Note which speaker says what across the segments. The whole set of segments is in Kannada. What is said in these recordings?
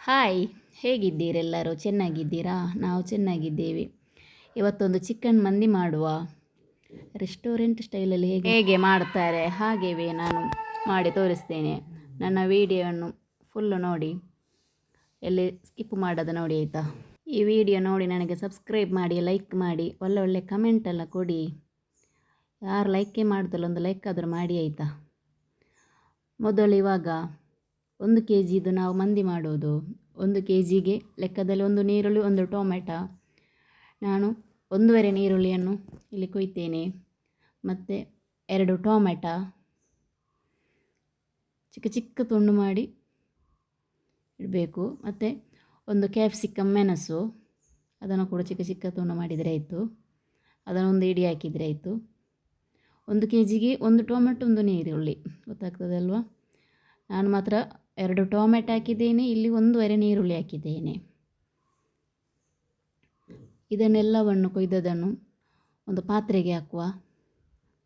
Speaker 1: ಹಾಯ್, ಹೇಗಿದ್ದೀರೆಲ್ಲರೂ? ಚೆನ್ನಾಗಿದ್ದೀರಾ? ನಾವು ಚೆನ್ನಾಗಿದ್ದೇವೆ. ಇವತ್ತೊಂದು ಚಿಕನ್ ಮಂದಿ ಮಾಡುವ. ರೆಸ್ಟೋರೆಂಟ್ ಸ್ಟೈಲಲ್ಲಿ ಹೇಗೆ ಮಾಡ್ತಾರೆ ಹಾಗೆಯೇ ನಾನು ಮಾಡಿ ತೋರಿಸ್ತೇನೆ. ನನ್ನ ವಿಡಿಯೋವನ್ನು ಫುಲ್ಲು ನೋಡಿ, ಎಲ್ಲಿ ಸ್ಕಿಪ್ ಮಾಡೋದು ನೋಡಿ ಆಯಿತಾ. ಈ ವಿಡಿಯೋ ನೋಡಿ ನನಗೆ ಸಬ್ಸ್ಕ್ರೈಬ್ ಮಾಡಿ, ಲೈಕ್ ಮಾಡಿ, ಒಳ್ಳೆ ಕಮೆಂಟೆಲ್ಲ ಕೊಡಿ. ಯಾರು ಲೈಕೇ ಮಾಡೋದಲ್ಲ, ಒಂದು ಲೈಕ್ ಆದರೂ ಮಾಡಿ ಆಯಿತಾ. ಮೊದಲು ಇವಾಗ 1 kg ಇದು ನಾವು ಮಂದಿ ಮಾಡೋದು. 1 kgಗೆ ಲೆಕ್ಕದಲ್ಲಿ 1 ನೀರುಳ್ಳಿ, 1 ಟೊಮೆಟೊ. ನಾನು 1.5 ನೀರುಳ್ಳಿಯನ್ನು ಇಲ್ಲಿ ಕೊಯ್ತೇನೆ. ಮತ್ತು 2 ಟೊಮೆಟೊ ಚಿಕ್ಕ ಚಿಕ್ಕ ತುಂಡು ಮಾಡಿ ಇಡಬೇಕು. ಮತ್ತು 1 ಕ್ಯಾಪ್ಸಿಕಮ್ ಮೆಣಸು, ಅದನ್ನು ಕೂಡ ಚಿಕ್ಕ ಚಿಕ್ಕ ತುಂಡು ಮಾಡಿದರೆ ಆಯಿತು. ಅದನ್ನೊಂದು ಇಡಿ ಹಾಕಿದರೆ ಆಯಿತು. 1 kgಗೆ 1 ಟೊಮೆಟೊ, 1 ನೀರುಳ್ಳಿ, ಗೊತ್ತಾಗ್ತದಲ್ವಾ. ನಾನು ಮಾತ್ರ 2 ಟೊಮೆಟೊ ಹಾಕಿದ್ದೇನೆ, ಇಲ್ಲಿ 1.5 ನೀರುಳ್ಳಿ ಹಾಕಿದ್ದೇನೆ. ಇದನ್ನೆಲ್ಲವನ್ನು ಕೊಯ್ದದನ್ನು ಒಂದು ಪಾತ್ರೆಗೆ ಹಾಕುವ.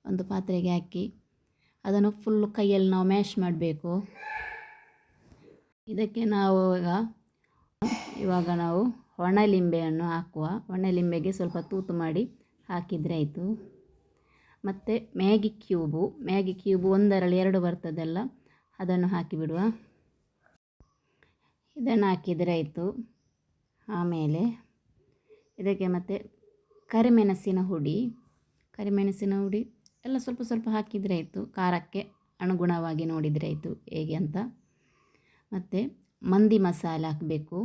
Speaker 1: ಒಂದು ಪಾತ್ರೆಗೆ ಹಾಕಿ ಅದನ್ನು ಫುಲ್ಲು ಕೈಯಲ್ಲಿ ನಾವು ಮ್ಯಾಶ್ ಮಾಡಬೇಕು. ಇದಕ್ಕೆ ನಾವು ಇವಾಗ ನಾವು ಒಣಲಿಂಬೆಯನ್ನು ಹಾಕುವ. ಒಣಲಿಂಬೆಗೆ ಸ್ವಲ್ಪ ತೂತು ಮಾಡಿ ಹಾಕಿದರೆ ಆಯಿತು. ಮತ್ತು ಮ್ಯಾಗಿ ಕ್ಯೂಬು 1ರಲ್ಲಿ 2 ಬರ್ತದಲ್ಲ, ಅದನ್ನು ಹಾಕಿಬಿಡುವ. ಇದನ್ನು ಹಾಕಿದರೆ ಆಯಿತು. ಆಮೇಲೆ ಇದಕ್ಕೆ ಮತ್ತು ಕರಿಮೆಣಸಿನ ಹುಡಿ ಎಲ್ಲ ಸ್ವಲ್ಪ ಸ್ವಲ್ಪ ಹಾಕಿದರೆ ಆಯಿತು. ಖಾರಕ್ಕೆ ಅನುಗುಣವಾಗಿ ನೋಡಿದರೆ ಆಯಿತು ಹೇಗೆ ಅಂತ. ಮತ್ತು ಮಂದಿ ಮಸಾಲೆ ಹಾಕಬೇಕು,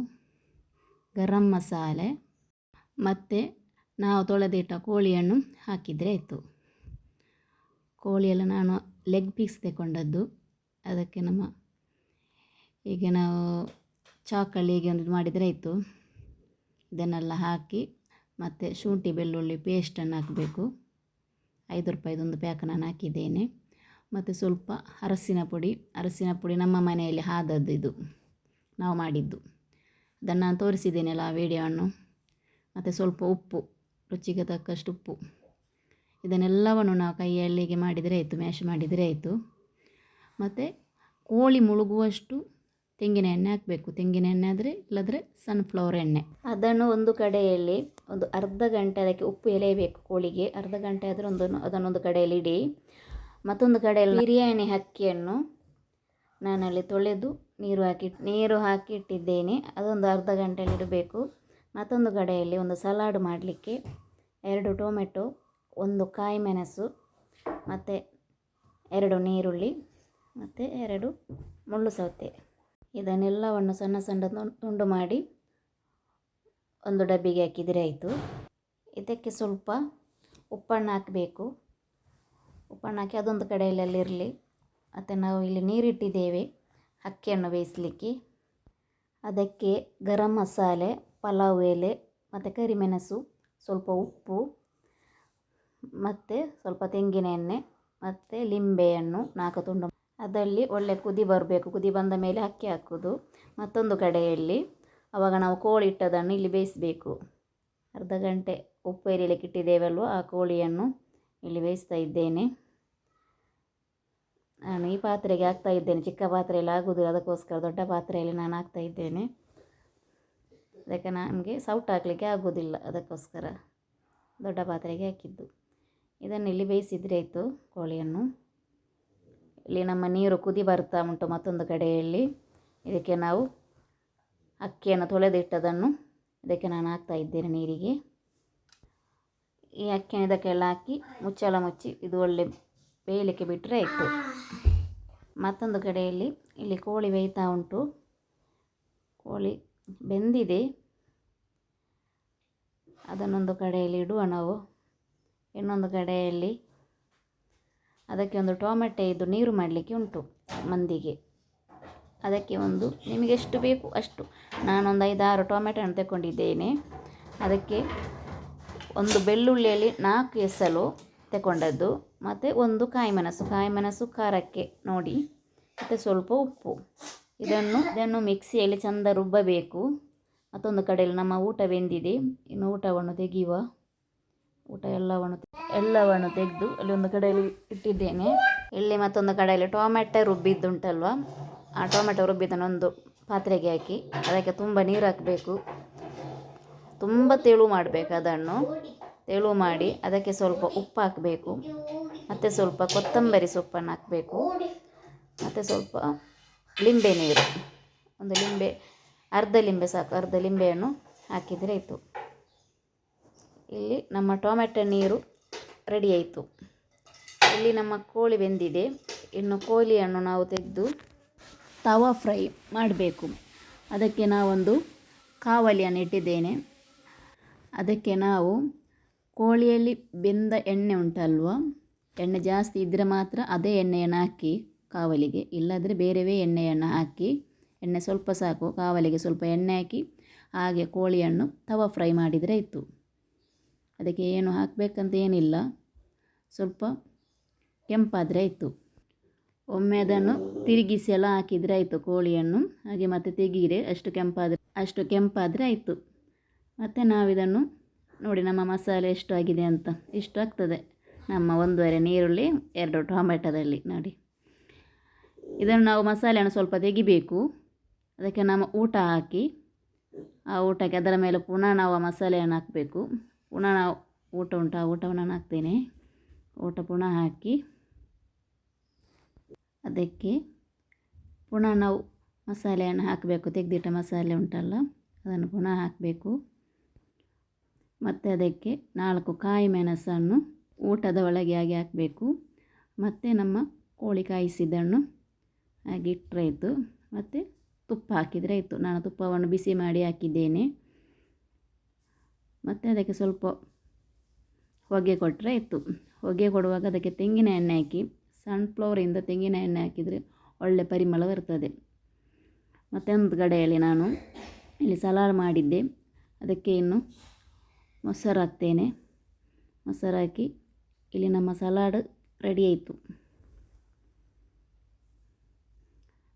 Speaker 1: ಗರಂ ಮಸಾಲೆ, ಮತ್ತು ನಾವು ತೊಳೆದಿಟ್ಟ ಕೋಳಿಯನ್ನು ಹಾಕಿದರೆ ಆಯಿತು. ಕೋಳಿಯೆಲ್ಲ ನಾನು ಲೆಗ್ ಪೀಸ್ ತಗೊಂಡದ್ದು. ಅದಕ್ಕೆ ಹೀಗೆ ನಾವು ಚಾಕಲ್ಲಿ ಹೀಗೆ ಒಂದು ಮಾಡಿದರೆ ಆಯಿತು. ಇದನ್ನೆಲ್ಲ ಹಾಕಿ ಮತ್ತು ಶುಂಠಿ ಬೆಳ್ಳುಳ್ಳಿ ಪೇಸ್ಟನ್ನು ಹಾಕಬೇಕು. 5 ರೂಪಾಯಿದೊಂದು ಪ್ಯಾಕ್ ನಾನು ಹಾಕಿದ್ದೇನೆ. ಮತ್ತು ಸ್ವಲ್ಪ ಅರಸಿನ ಪುಡಿ ನಮ್ಮ ಮನೆಯಲ್ಲಿ ಆದದ್ದು, ಇದು ನಾವು ಮಾಡಿದ್ದು. ಅದನ್ನು ನಾನು ತೋರಿಸಿದ್ದೇನಲ್ಲ ಆ ವಿಡಿಯೋವನ್ನು. ಮತ್ತು ಸ್ವಲ್ಪ ಉಪ್ಪು, ರುಚಿಗೆ ತಕ್ಕಷ್ಟು ಉಪ್ಪು. ಇದನ್ನೆಲ್ಲವನ್ನು ನಾವು ಕೈಯಲ್ಲಿಗೆ ಮಾಡಿದರೆ ಆಯಿತು, ಮ್ಯಾಶ್ ಮಾಡಿದರೆ ಆಯಿತು. ಮತ್ತು ಕೋಳಿ ಮುಳುಗುವಷ್ಟು ತೆಂಗಿನ ಎಣ್ಣೆ ಹಾಕಬೇಕು. ತೆಂಗಿನ ಎಣ್ಣೆ ಆದರೆ, ಇಲ್ಲದ್ರೆ ಸನ್ಫ್ಲವರ್ ಎಣ್ಣೆ. ಅದನ್ನು ಒಂದು ಕಡೆಯಲ್ಲಿ ಒಂದು ಅರ್ಧ ಗಂಟೆ ಅದಕ್ಕೆ ಉಪ್ಪು ಎಳೆಯಬೇಕು ಕೋಳಿಗೆ. ಅರ್ಧ ಗಂಟೆ ಆದರೆ ಅದನ್ನೊಂದು ಕಡೆಯಲ್ಲಿ ಇಡಿ. ಮತ್ತೊಂದು ಕಡೆಯಲ್ಲಿ ಬಿರಿಯಾನಿ ಅಕ್ಕಿಯನ್ನು ನಾನಲ್ಲಿ ತೊಳೆದು ನೀರು ಹಾಕಿ ಇಟ್ಟಿದ್ದೇನೆ. ಅದೊಂದು ಅರ್ಧ ಗಂಟೆಯಲ್ಲಿ ಇಡಬೇಕು. ಮತ್ತೊಂದು ಕಡೆಯಲ್ಲಿ ಒಂದು ಸಲಾಡ್ ಮಾಡಲಿಕ್ಕೆ 2 ಟೊಮೆಟೊ, 1 ಕಾಯಿ ಮೆಣಸು, ಮತ್ತು 2 ನೀರುಳ್ಳಿ, ಮತ್ತು 2 ಮುಳ್ಳು ಸೌತೆ. ಇದನ್ನೆಲ್ಲವನ್ನು ಸಣ್ಣ ಸಣ್ಣ ತುಂಡು ಮಾಡಿ ಒಂದು ಡಬ್ಬಿಗೆ ಹಾಕಿದರೆ ಆಯಿತು. ಇದಕ್ಕೆ ಸ್ವಲ್ಪ ಉಪ್ಪನ್ನು ಹಾಕಬೇಕು. ಉಪ್ಪನ್ನು ಹಾಕಿ ಅದೊಂದು ಕಡೆಯಲ್ಲಿ ಇರಲಿ. ಮತ್ತು ನಾವು ಇಲ್ಲಿ ನೀರಿಟ್ಟಿದ್ದೇವೆ ಅಕ್ಕಿಯನ್ನು ಬೇಯಿಸಲಿಕ್ಕೆ. ಅದಕ್ಕೆ ಗರಂ ಮಸಾಲೆ, ಪಲಾವ್ ಎಲೆ, ಮತ್ತು ಕರಿಮೆಣಸು, ಸ್ವಲ್ಪ ಉಪ್ಪು, ಮತ್ತು ಸ್ವಲ್ಪ ತೆಂಗಿನ ಎಣ್ಣೆ, ಮತ್ತು ಲಿಂಬೆಯನ್ನು 4 ತುಂಡು. ಅದರಲ್ಲಿ ಒಳ್ಳೆ ಕುದಿ ಬರಬೇಕು. ಕುದಿ ಬಂದ ಮೇಲೆ ಅಕ್ಕಿ ಹಾಕೋದು. ಮತ್ತೊಂದು ಕಡೆಯಲ್ಲಿ ಆವಾಗ ನಾವು ಕೋಳಿ ಇಟ್ಟದನ್ನು ಇಲ್ಲಿ ಬೇಯಿಸಬೇಕು. ಅರ್ಧ ಗಂಟೆ ಉಪ್ಪು ಎರಿಲಿಕ್ಕೆ ಇಟ್ಟಿದ್ದೇವಲ್ವ, ಆ ಕೋಳಿಯನ್ನು ಇಲ್ಲಿ ಬೇಯಿಸ್ತಾ ಇದ್ದೇನೆ. ನಾನು ಈ ಪಾತ್ರೆಗೆ ಹಾಕ್ತಾ ಇದ್ದೇನೆ. ಚಿಕ್ಕ ಪಾತ್ರೆಯಲ್ಲಿ ಆಗೋದಿಲ್ಲ, ಅದಕ್ಕೋಸ್ಕರ ದೊಡ್ಡ ಪಾತ್ರೆಯಲ್ಲಿ ನಾನು ಹಾಕ್ತಾ ಇದ್ದೇನೆ. ಅದಕ್ಕೆ ನಮಗೆ ಸೌಟ್ ಹಾಕಲಿಕ್ಕೆ ಆಗೋದಿಲ್ಲ, ಅದಕ್ಕೋಸ್ಕರ ದೊಡ್ಡ ಪಾತ್ರೆಗೆ ಹಾಕಿದ್ದು. ಇದನ್ನು ಇಲ್ಲಿ ಬೇಯಿಸಿದರೆ ಆಯಿತು ಕೋಳಿಯನ್ನು. ಇಲ್ಲಿ ನಮ್ಮ ನೀರು ಕುದಿ ಬರ್ತಾ ಉಂಟು. ಮತ್ತೊಂದು ಕಡೆಯಲ್ಲಿ ಇದಕ್ಕೆ ನಾವು ಅಕ್ಕಿಯನ್ನು ತೊಳೆದಿಟ್ಟದನ್ನು ಇದಕ್ಕೆ ನಾನು ಹಾಕ್ತಾ ಇದ್ದೇನೆ ನೀರಿಗೆ. ಈ ಅಕ್ಕಿಯನ್ನು ಇದಕ್ಕೆಲ್ಲ ಹಾಕಿ ಮುಚ್ಚಳ ಮುಚ್ಚಿ ಇದು ಒಳ್ಳೆ ಬೇಯಲಿಕ್ಕೆ ಬಿಟ್ಟರೆ ಆಯಿತು. ಮತ್ತೊಂದು ಕಡೆಯಲ್ಲಿ ಇಲ್ಲಿ ಕೋಳಿ ಬೇಯ್ತಾ ಉಂಟು. ಕೋಳಿ ಬೆಂದಿದೆ. ಅದನ್ನೊಂದು ಕಡೆಯಲ್ಲಿ ಇಡುವ ನಾವು. ಇನ್ನೊಂದು ಕಡೆಯಲ್ಲಿ ಅದಕ್ಕೆ ಒಂದು ಟೊಮೆಟೊ ಇದು ನೀರು ಮಾಡಲಿಕ್ಕೆ ಉಂಟು ಮಂದಿಗೆ. ಅದಕ್ಕೆ ನಿಮಗೆ ಎಷ್ಟು ಬೇಕು ಅಷ್ಟು. ನಾನೊಂದು 5-6 ಟೊಮೆಟೊಯನ್ನು ತಗೊಂಡಿದ್ದೇನೆ. ಅದಕ್ಕೆ ಒಂದು ಬೆಳ್ಳುಳ್ಳಿಯಲ್ಲಿ 4 ಎಸಳು ತಗೊಂಡದ್ದು, ಮತ್ತು 1 ಕಾಯಿ ಮೆಣಸು ಖಾರಕ್ಕೆ ನೋಡಿ, ಮತ್ತು ಸ್ವಲ್ಪ ಉಪ್ಪು. ಇದನ್ನು ಮಿಕ್ಸಿಯಲ್ಲಿ ಚೆಂದ ರುಬ್ಬಬೇಕು. ಮತ್ತೊಂದು ಕಡೆಯಲ್ಲಿ ನಮ್ಮ ಊಟ ಬೆಂದಿದೆ. ಇನ್ನು ಊಟವನ್ನು ತೆಗೆಯುವ. ಊಟ ಎಲ್ಲವನ್ನು ತೆಗೆದು ಅಲ್ಲಿ ಒಂದು ಕಡೆಯಲ್ಲಿ ಇಟ್ಟಿದ್ದೇನೆ. ಇಲ್ಲಿ ಮತ್ತೊಂದು ಕಡೆಯಲ್ಲಿ ಟೊಮೆಟೊ ರುಬ್ಬಿದ್ದುಂಟಲ್ವ, ಆ ಟೊಮೆಟೊ ರುಬ್ಬಿದ್ದನ್ನೊಂದು ಪಾತ್ರೆಗೆ ಹಾಕಿ ಅದಕ್ಕೆ ತುಂಬ ನೀರು ಹಾಕಬೇಕು. ತುಂಬ ತೆಳು ಮಾಡಬೇಕು ಅದನ್ನು. ತೆಳು ಮಾಡಿ ಅದಕ್ಕೆ ಸ್ವಲ್ಪ ಉಪ್ಪು ಹಾಕಬೇಕು, ಮತ್ತು ಸ್ವಲ್ಪ ಕೊತ್ತಂಬರಿ ಸೊಪ್ಪನ್ನು ಹಾಕಬೇಕು, ಮತ್ತು ಸ್ವಲ್ಪ ಲಿಂಬೆ ನೀರು, ಒಂದು ಲಿಂಬೆ, ಅರ್ಧ ಲಿಂಬೆ ಸಾಕು, ಅರ್ಧ ಲಿಂಬೆಯನ್ನು ಹಾಕಿದರೆ ಆಯಿತು. ಇಲ್ಲಿ ನಮ್ಮ ಟೊಮೆಟೊ ನೀರು ರೆಡಿ ಆಯಿತು. ಇಲ್ಲಿ ನಮ್ಮ ಕೋಳಿ ಬೆಂದಿದೆ. ಇನ್ನು ಕೋಳಿಯನ್ನು ನಾವು ತೆಗೆದು ತವಾ ಫ್ರೈ ಮಾಡಬೇಕು. ಅದಕ್ಕೆ ನಾವೊಂದು ಕಾವಲಿಯನ್ನು ಇಟ್ಟಿದ್ದೇನೆ. ಅದಕ್ಕೆ ನಾವು ಕೋಳಿಯಲ್ಲಿ ಬೆಂದ ಎಣ್ಣೆ ಉಂಟಲ್ವ, ಎಣ್ಣೆ ಜಾಸ್ತಿ ಇದ್ದರೆ ಮಾತ್ರ ಅದೇ ಎಣ್ಣೆಯನ್ನು ಹಾಕಿ ಕಾವಲಿಗೆ, ಇಲ್ಲದ್ರೆ ಬೇರೆವೇ ಎಣ್ಣೆಯನ್ನು ಹಾಕಿ, ಎಣ್ಣೆ ಸ್ವಲ್ಪ ಸಾಕು, ಕಾವಲಿಗೆ ಸ್ವಲ್ಪ ಎಣ್ಣೆ ಹಾಕಿ ಹಾಗೆ ಕೋಳಿಯನ್ನು ತವಾ ಫ್ರೈ ಮಾಡಿದರೆ ಆಯಿತು. ಅದಕ್ಕೆ ಏನು ಹಾಕಬೇಕಂತ ಏನಿಲ್ಲ, ಸ್ವಲ್ಪ ಕೆಂಪಾದರೆ ಆಯಿತು. ಒಮ್ಮೆ ಅದನ್ನು ತಿರುಗಿಸಿ ಎಲ್ಲ ಹಾಕಿದರೆ ಆಯಿತು ಕೋಳಿಯನ್ನು. ಹಾಗೆ ಮತ್ತೆ ತೆಗೀರೆ ಅಷ್ಟು ಕೆಂಪಾದರೆ ಆಯಿತು. ಮತ್ತು ನಾವಿದನ್ನು ನೋಡಿ, ನಮ್ಮ ಮಸಾಲೆ ಎಷ್ಟು ಆಗಿದೆ ಅಂತ. ಇಷ್ಟು ಆಗ್ತದೆ ನಮ್ಮ 1.5 ನೀರುಳ್ಳಿ 2 ಟೊಮೆಟೊದಲ್ಲಿ ನೋಡಿ. ಇದನ್ನು ನಾವು ಮಸಾಲೆಯನ್ನು ಸ್ವಲ್ಪ ತೆಗಿಬೇಕು. ಅದಕ್ಕೆ ನಮ್ಮ ಊಟ ಹಾಕಿ, ಆ ಊಟಕ್ಕೆ ಅದರ ಮೇಲೆ ಪುನಃ ನಾವು ಆ ಮಸಾಲೆಯನ್ನು ಹಾಕಬೇಕು. ಪುನಃ ನಾವು ಊಟ ಉಂಟು, ಆ ಊಟವನ್ನು ನಾನು ಹಾಕ್ತೇನೆ. ಊಟ ಪುನಃ ಹಾಕಿ ಅದಕ್ಕೆ ಪುನಃ ನಾವು ಮಸಾಲೆಯನ್ನು ಹಾಕಬೇಕು. ತೆಗೆದಿಟ್ಟ ಮಸಾಲೆ ಉಂಟಲ್ಲ, ಅದನ್ನು ಪುನಃ ಹಾಕಬೇಕು. ಮತ್ತು ಅದಕ್ಕೆ 4 ಕಾಯಿ ಮೆಣಸನ್ನು ಊಟದ ಒಳಗೆ ಹಾಗೆ ಹಾಕಬೇಕು. ಮತ್ತು ನಮ್ಮ ಕೋಳಿ ಕಾಯಿಸಿದ್ದನ್ನು ಹಾಗೆ ಇಟ್ಟರೆ ಆಯಿತು. ಮತ್ತು ತುಪ್ಪ ಹಾಕಿದರೆ ಆಯಿತು. ನಾನು ತುಪ್ಪವನ್ನು ಬಿಸಿ ಮಾಡಿ ಹಾಕಿದ್ದೇನೆ. ಮತ್ತು ಅದಕ್ಕೆ ಸ್ವಲ್ಪ ಹೊಗೆ ಕೊಟ್ಟರೆ ಆಯಿತು. ಹೊಗೆ ಕೊಡುವಾಗ ಅದಕ್ಕೆ ತೆಂಗಿನ ಎಣ್ಣೆ ಹಾಕಿ, ಸನ್ಫ್ಲವರಿಂದ ತೆಂಗಿನ ಎಣ್ಣೆ ಹಾಕಿದರೆ ಒಳ್ಳೆ ಪರಿಮಳ ಬರ್ತದೆ. ಮತ್ತೊಂದು ಕಡೆಯಲ್ಲಿ ನಾನು ಇಲ್ಲಿ ಸಲಾಡ್ ಮಾಡಿದ್ದೆ. ಅದಕ್ಕೆ ಇನ್ನು ಮೊಸರು ಹಾಕ್ತೇನೆ. ಮೊಸರು ಹಾಕಿ ಇಲ್ಲಿ ನಮ್ಮ ಸಲಾಡ್ ರೆಡಿ ಆಯಿತು.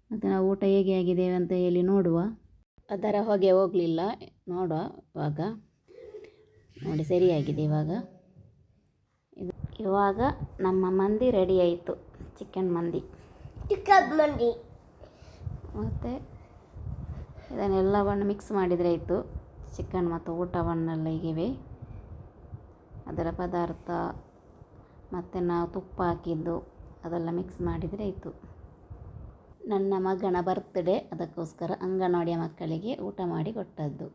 Speaker 1: ಮತ್ತು ನಾವು ಊಟ ಹೇಗೆ ಆಗಿದ್ದೇವೆ ಅಂತ ಹೇಳಿ ನೋಡುವ. ಅದರ ಹೊಗೆ ಹೋಗಲಿಲ್ಲ, ನೋಡುವ ಇವಾಗ. ನೋಡಿ ಸರಿಯಾಗಿದೆ ಇವಾಗ ನಮ್ಮ ಮಂದಿ ರೆಡಿ ಆಯಿತು. ಚಿಕನ್ ಮಂದಿ. ಮತ್ತು ಇದನ್ನೆಲ್ಲವನ್ನು ಮಿಕ್ಸ್ ಮಾಡಿದರೆ ಆಯಿತು. ಚಿಕನ್ ಮತ್ತು ಊಟವನ್ನೆಲ್ಲ ಹೀಗಿವೆ ಅದರ ಪದಾರ್ಥ, ಮತ್ತು ನಾವು ತುಪ್ಪ ಹಾಕಿದ್ದು ಅದೆಲ್ಲ ಮಿಕ್ಸ್ ಮಾಡಿದರೆ ಆಯಿತು. ನನ್ನ ಮಗನ ಬರ್ತ್ಡೇ, ಅದಕ್ಕೋಸ್ಕರ ಅಂಗನವಾಡಿಯ ಮಕ್ಕಳಿಗೆ ಊಟ ಮಾಡಿ ಕೊಟ್ಟದ್ದು.